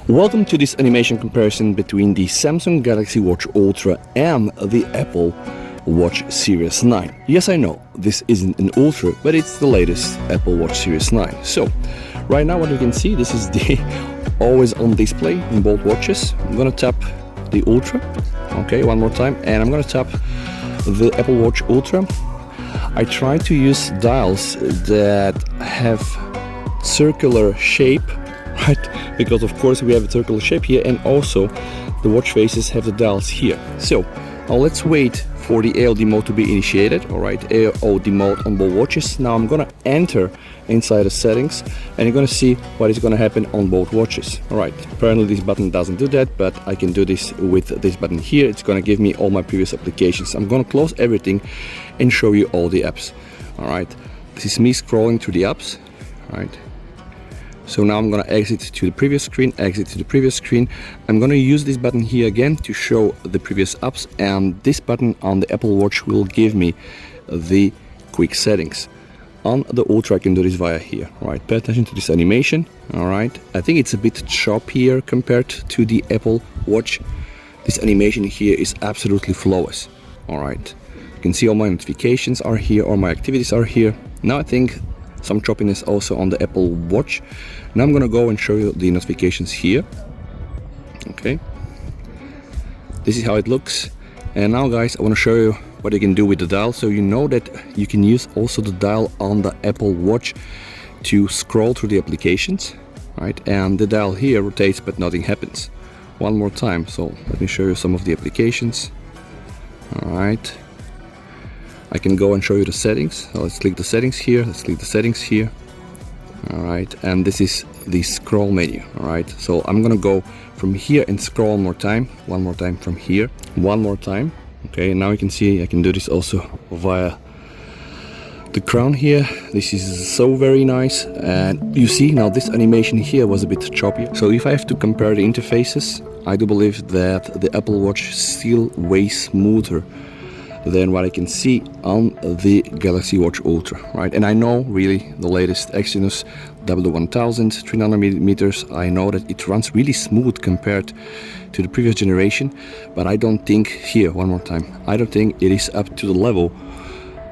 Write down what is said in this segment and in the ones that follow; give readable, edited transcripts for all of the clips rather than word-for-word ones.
Welcome to this animation comparison between the Samsung Galaxy Watch Ultra and the Apple Watch Series 9. Yes, I know, this isn't an Ultra, but it's the latest Apple Watch Series 9. So, right now what you can see, this is the always on display in both watches. I'm gonna tap the Ultra, okay, one more time, and I'm gonna tap the Apple Watch Ultra. I try to use dials that have circular shape, right? Because of course we have a circular shape here, and also the watch faces have the dials here. So now let's wait for the ALD mode to be initiated. All right, ALD mode on both watches. Now I'm gonna enter inside the settings, and you're gonna see what is gonna happen on both watches. All right, apparently this button doesn't do that, but I can do this with this button here. It's gonna give me all my previous applications. I'm gonna close everything and show you all the apps. All right, this is me scrolling through the apps. All right. So now I'm gonna exit to the previous screen, exit to the previous screen. I'm gonna use this button here again to show the previous apps, and this button on the Apple Watch will give me the quick settings. On the Ultra I can do this via here. All right, pay attention to this animation. All right, I think it's a bit choppier compared to the Apple Watch. This animation here is absolutely flawless. All right, you can see all my notifications are here, all my activities are here. Now I think some choppiness also on the Apple Watch. Now I'm gonna go and show you the notifications here. Okay, this is how it looks. And now guys, I want to show you what you can do with the dial. So you know that you can use also the dial on the Apple Watch to scroll through the applications, right? And the dial here rotates but nothing happens. One more time, so let me show you some of the applications. All right, I can go and show you the settings. So let's click the settings here, let's click the settings here. All right, and this is the scroll menu. All right, so I'm gonna go from here and scroll one more time from here, one more time. Okay, now you can see I can do this also via the crown here. This is so very nice, and you see now this animation here was a bit choppy. So if I have to compare the interfaces, I do believe that the Apple Watch is still way smoother than what I can see on the Galaxy Watch Ultra, right? And I know really the latest Exynos W1000 3nm, I know that it runs really smooth compared to the previous generation, but I don't think, here one more time, I don't think it is up to the level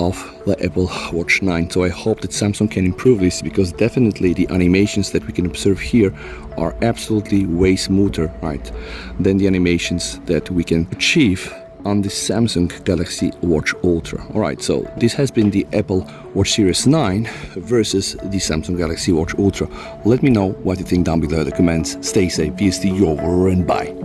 of the Apple Watch 9. So I hope that Samsung can improve this, because definitely the animations that we can observe here are absolutely way smoother, right, than the animations that we can achieve on the Samsung Galaxy Watch Ultra. Alright, so this has been the Apple Watch Series 9 versus the Samsung Galaxy Watch Ultra. Let me know what you think down below in the comments. Stay safe, peace to you over, and bye.